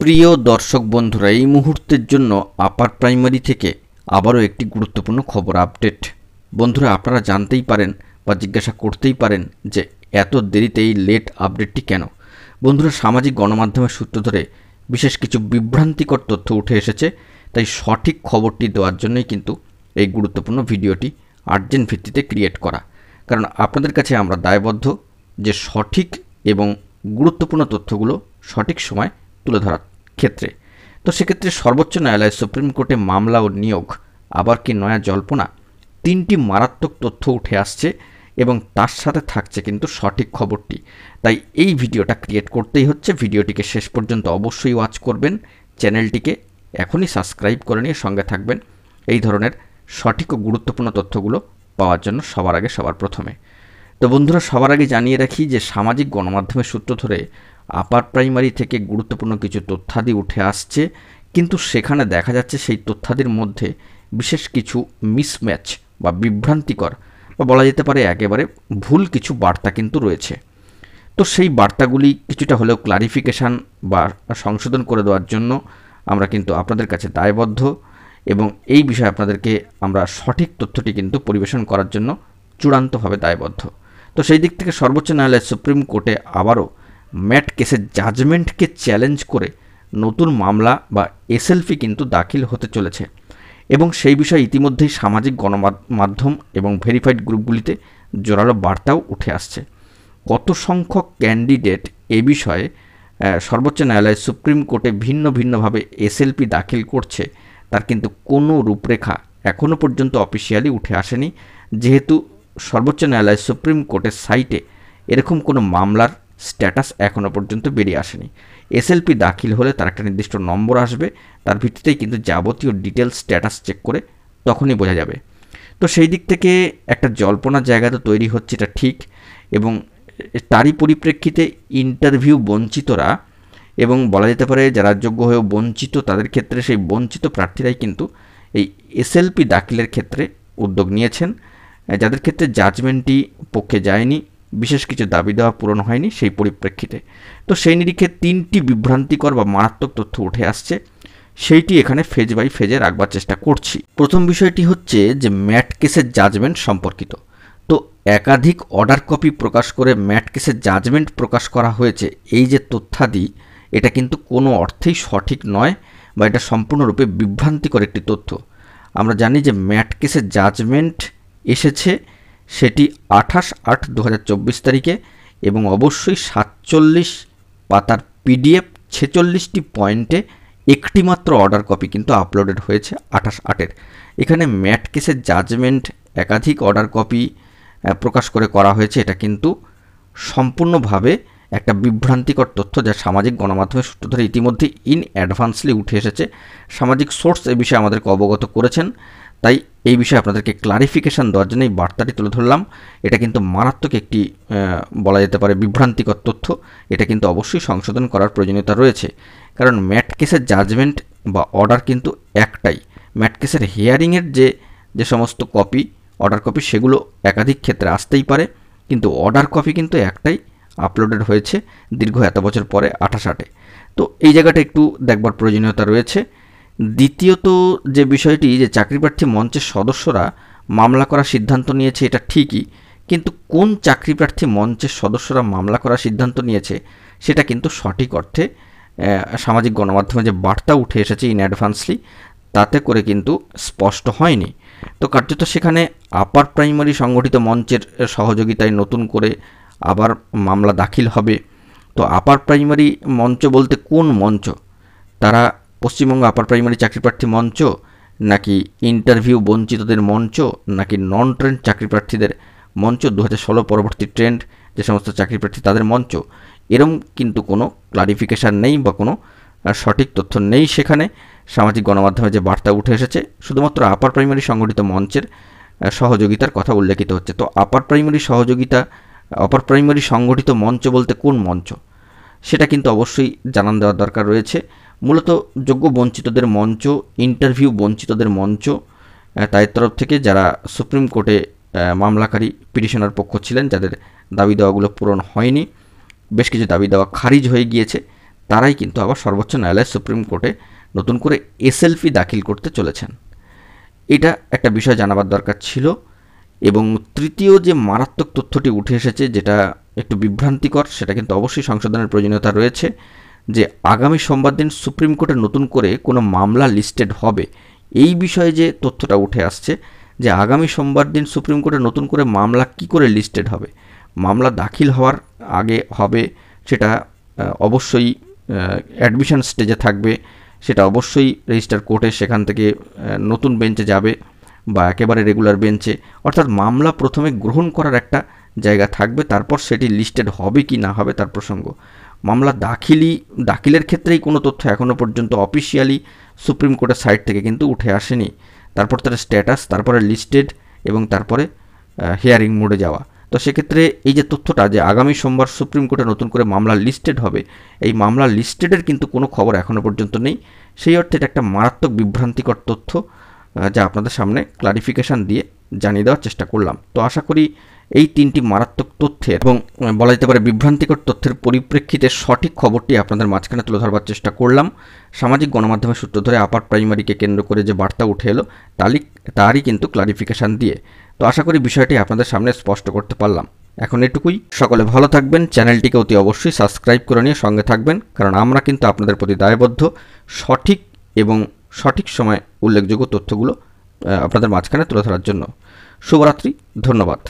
প্রিয় দর্শক বন্ধুরা, এই মুহূর্তের জন্য আপার প্রাইমারি থেকে আবারও একটি গুরুত্বপূর্ণ খবর আপডেট। বন্ধুরা, আপনারা জানতেই পারেন বা জিজ্ঞাসা করতেই পারেন যে এত দেরিতে এই লেট আপডেটটি কেন। বন্ধুরা, সামাজিক গণমাধ্যমের সূত্র ধরে বিশেষ কিছু বিভ্রান্তিকর তথ্য উঠে এসেছে, তাই সঠিক খবরটি দেওয়ার জন্যই কিন্তু এই গুরুত্বপূর্ণ ভিডিওটি আর্জেন্ট ভিত্তিতে ক্রিয়েট করা। কারণ আপনাদের কাছে আমরা দায়বদ্ধ যে সঠিক এবং গুরুত্বপূর্ণ তথ্যগুলো সঠিক সময় তুলে ধরার ক্ষেত্রে। তো সেক্ষেত্রে সর্বোচ্চ ন্যায়ালয়, সুপ্রিম কোর্টে মামলা ও নিয়োগ, আবার কি নয়া জল্পনা, তিনটি মারাত্মক তথ্য উঠে আসছে এবং তার সাথে থাকছে কিন্তু সঠিক খবরটি। তাই এই ভিডিওটা ক্রিয়েট করতেই হচ্ছে। ভিডিওটিকে শেষ পর্যন্ত অবশ্যই ওয়াচ করবেন, চ্যানেলটিকে এখনই সাবস্ক্রাইব করে নিয়ে সঙ্গে থাকবেন এই ধরনের সঠিক ও গুরুত্বপূর্ণ তথ্যগুলো পাওয়ার জন্য সবার আগে সবার প্রথমে। তো বন্ধুরা, সবার আগে জানিয়ে রাখি যে সামাজিক গণমাধ্যমের সূত্র ধরে আপার প্রাইমারি থেকে গুরুত্বপূর্ণ কিছু তথ্যাদি উঠে আসছে, কিন্তু সেখানে দেখা যাচ্ছে সেই তথ্যাদির মধ্যে বিশেষ কিছু মিসম্যাচ বা বিভ্রান্তিকর বা বলা যেতে পারে একেবারে ভুল কিছু বার্তা কিন্তু রয়েছে। তো সেই বার্তাগুলি কিছুটা হলেও ক্লারিফিকেশান বা সংশোধন করে দেওয়ার জন্য আমরা কিন্তু আপনাদের কাছে দায়বদ্ধ এবং এই বিষয়ে আপনাদেরকে আমরা সঠিক তথ্যটি কিন্তু পরিবেশন করার জন্য চূড়ান্তভাবে দায়বদ্ধ। তো সেই দিক থেকে সর্বোচ্চ ন্যায়ালয় সুপ্রিম কোর্টে আবারও ম্যাট কেসের জাজমেন্টকে চ্যালেঞ্জ করে নতুন মামলা বা এসএলপি কিন্তু দাখিল হতে চলেছে এবং সেই বিষয়ে ইতিমধ্যেই সামাজিক গণমাধ্যম এবং ভেরিফাইড গ্রুপগুলিতে জোরালো বার্তাও উঠে আসছে। কত সংখ্যক ক্যান্ডিডেট এ বিষয়ে সর্বোচ্চ ন্যায়ালয় সুপ্রিম কোর্টে ভিন্ন ভিন্নভাবে এসএলপি দাখিল করছে তার কিন্তু কোনো রূপরেখা এখনও পর্যন্ত অফিসিয়ালি উঠে আসেনি, যেহেতু সর্বোচ্চ ন্যায়ালয় সুপ্রিম কোর্টের সাইটে এরকম কোনো মামলার স্ট্যাটাস এখনও পর্যন্ত বেরিয়ে আসেনি। এসএলপি দাখিল হলে তার একটা নির্দিষ্ট নম্বর আসবে, তার ভিত্তিতেই কিন্তু যাবতীয় ডিটেলস স্ট্যাটাস চেক করে তখনই বোঝা যাবে। তো সেই দিক থেকে একটা জল্পনার জায়গা তো তৈরি হচ্ছে, এটা ঠিক, এবং তারই পরিপ্রেক্ষিতে ইন্টারভিউ বঞ্চিতরা এবং বলা যেতে পারে যারা যোগ্য হয়েও বঞ্চিত, তাদের ক্ষেত্রে সেই বঞ্চিত প্রার্থীরাই কিন্তু এই এসএলপি দাখিলের ক্ষেত্রে উদ্যোগ নিয়েছেন, যাদের ক্ষেত্রে জাজমেন্টটি পক্ষে যায়নি, বিশেষ কিছু দাবি দেওয়া পূরণ হয়নি সেই পরিপ্রেক্ষিতে। তো সেই নিরিখে তিনটি বিভ্রান্তিকর বা মারাত্মক তথ্য উঠে আসছে, সেইটি এখানে ফেজ বাই ফেজে রাখবার চেষ্টা করছি। প্রথম বিষয়টি হচ্ছে যে ম্যাট কেসের জাজমেন্ট সম্পর্কিত। তো একাধিক অর্ডার কপি প্রকাশ করে ম্যাট কেসের জাজমেন্ট প্রকাশ করা হয়েছে, এই যে তথ্যাদি, এটা কিন্তু কোনো অর্থেই সঠিক নয় বা এটা সম্পূর্ণরূপে বিভ্রান্তিকর একটি তথ্য। আমরা জানি যে ম্যাট কেসের জাজমেন্ট এসেছে সেটি 28/8/2024 তারিখে এবং অবশ্যই 47 পাতার পিডিএফ 46টি পয়েন্টে একটি মাত্র অর্ডার কপি কিন্তু আপলোডেড হয়েছে 28/8-এর। এখানে ম্যাট কেসের জাজমেন্ট একাধিক অর্ডার কপি প্রকাশ করে করা হয়েছে, এটা কিন্তু সম্পূর্ণভাবে একটা বিভ্রান্তিকর তথ্য, যা সামাজিক গণমাধ্যমের সূত্র ধরে ইতিমধ্যে ইন অ্যাডভান্সলি উঠে এসেছে। সামাজিক সোর্স এই বিষয়ে আমাদেরকে অবগত করেছেন, তাই এই বিষয়ে আপনাদেরকে ক্লারিফিকেশান দেওয়ার জন্য এই বার্তাটি তুলে ধরলাম। এটা কিন্তু মারাত্মক একটি বলা যেতে পারে বিভ্রান্তিকর তথ্য, এটা কিন্তু অবশ্যই সংশোধন করার প্রয়োজনীয়তা রয়েছে। কারণ ম্যাট কেসের জাজমেন্ট বা অর্ডার কিন্তু একটাই, ম্যাট কেসের হিয়ারিংয়ের যে সমস্ত কপি, অর্ডার কপি, সেগুলো একাধিক ক্ষেত্রে আসতেই পারে, কিন্তু অর্ডার কপি কিন্তু একটাই আপলোডেড হয়েছে দীর্ঘ এত বছর পরে 28/8-এ। তো এই জায়গাটা একটু দেখবার প্রয়োজনীয়তা রয়েছে। দ্বিতীয়ত যে বিষয়টি, যে চাকরিপ্রার্থী মঞ্চের সদস্যরা মামলা করার সিদ্ধান্ত নিয়েছে, এটা ঠিকই, কিন্তু কোন চাকরিপ্রার্থী মঞ্চের সদস্যরা মামলা করার সিদ্ধান্ত নিয়েছে সেটা কিন্তু সঠিক অর্থে সামাজিক গণমাধ্যমে যে বার্তা উঠে এসেছে ইন অ্যাডভান্সলি, তাতে করে কিন্তু স্পষ্ট হয়নি। তো কার্যত সেখানে আপার প্রাইমারি সংগঠিত মঞ্চের সহযোগিতায় নতুন করে আবার মামলা দাখিল হবে। তো আপার প্রাইমারি মঞ্চ বলতে কোন মঞ্চ? তারা পশ্চিমবঙ্গ আপার প্রাইমারি চাকরিপ্রার্থী মঞ্চ, নাকি ইন্টারভিউ বঞ্চিতদের মঞ্চ, নাকি নন ট্রেন্ড চাকরিপ্রার্থীদের মঞ্চ, 2016 পরবর্তী ট্রেন্ড যে সমস্ত চাকরিপ্রার্থী তাদের মঞ্চ? এরম কিন্তু কোনো ক্লারিফিকেশান নেই বা কোনো সঠিক তথ্য নেই সেখানে। সামাজিক গণমাধ্যমে যে বার্তা উঠে এসেছে শুধুমাত্র আপার প্রাইমারি সংগঠিত মঞ্চের সহযোগিতার কথা উল্লেখিত হচ্ছে। তো আপার প্রাইমারি সংগঠিত মঞ্চ বলতে কোন মঞ্চ সেটা কিন্তু অবশ্যই জানান দেওয়ার দরকার রয়েছে। মূলত যোগ্য বঞ্চিতদের মঞ্চ, ইন্টারভিউ বঞ্চিতদের মঞ্চ, তাদের তরফ থেকে যারা সুপ্রিম কোর্টে মামলাকারী পিটিশনার পক্ষ ছিলেন, যাদের দাবি দেওয়াগুলো পূরণ হয়নি, বেশ কিছু দাবি দেওয়া খারিজ হয়ে গিয়েছে, তারাই কিন্তু আবার সর্বোচ্চ ন্যায়ালয় সুপ্রিম কোর্টে নতুন করে এসএলপি দাখিল করতে চলেছেন। এটা একটা বিষয় জানাবার দরকার ছিল। এবং তৃতীয় যে মারাত্মক তথ্যটি উঠে এসেছে, যেটা একটু বিভ্রান্তিকর, সেটা কিন্তু অবশ্যই সংশোধনের প্রয়োজনীয়তা রয়েছে, যে আগামী সোমবার দিন সুপ্রিম কোর্টে নতুন করে কোনো মামলা লিস্টেড হবে। এই বিষয়ে যে তথ্যটা উঠে আসছে যে আগামী সোমবার দিন সুপ্রিম কোর্টে নতুন করে মামলা কি করে লিস্টেড হবে, মামলা দাখিল হওয়ার আগে হবে, সেটা অবশ্যই অ্যাডমিশন স্টেজে থাকবে, সেটা অবশ্যই রেজিস্ট্রার কোর্টে সেখান থেকে নতুন বেঞ্চে যাবে বা একেবারে রেগুলার বেঞ্চে, অর্থাৎ মামলা প্রথমে গ্রহণ করার একটা জায়গা থাকবে, তারপর সেটি লিস্টেড হবে কি না হবে তার প্রসঙ্গ। মামলা দাখিলের ক্ষেত্রেই কোনো তথ্য এখনও পর্যন্ত অফিসিয়ালি সুপ্রিম কোর্টের সাইট থেকে কিন্তু উঠে আসেনি। তারপর তার স্ট্যাটাস, তারপরে লিস্টেড এবং তারপরে হিয়ারিং মোডে যাওয়া। তো সেক্ষেত্রে এই যে তথ্যটা যে আগামী সোমবার সুপ্রিম কোর্টে নতুন করে মামলা লিস্টেড হবে, এই মামলা লিস্টেডের কিন্তু কোনো খবর এখনও পর্যন্ত নেই। সেই অর্থে এটা একটা মারাত্মক বিভ্রান্তিকর তথ্য, যা আপনাদের সামনে ক্লারিফিকেশান দিয়ে জানিয়ে দেওয়ার চেষ্টা করলাম। তো আশা করি এই তিনটি মারাত্মক তথ্যের এবং বলা যেতে পারে বিভ্রান্তিকর তথ্যের পরিপ্রেক্ষিতে সঠিক খবরটি আপনাদের মাঝখানে তুলে ধরবার চেষ্টা করলাম। সামাজিক গণমাধ্যমের সূত্র ধরে আপার প্রাইমারিকে কেন্দ্র করে যে বার্তা উঠে এলো তারই কিন্তু ক্লারিফিকেশান দিয়ে। তো আশা করি বিষয়টি আপনাদের সামনে স্পষ্ট করতে পারলাম। এখন এটুকুই, সকলে ভালো থাকবেন, চ্যানেলটিকে অতি অবশ্যই সাবস্ক্রাইব করে নিয়ে সঙ্গে থাকবেন, কারণ আমরা কিন্তু আপনাদের প্রতি দায়বদ্ধ সঠিক এবং সঠিক সময়ে উল্লেখযোগ্য তথ্যগুলো আপনাদের মাঝখানে তুলে ধরার জন্য। শুভরাত্রি, ধন্যবাদ।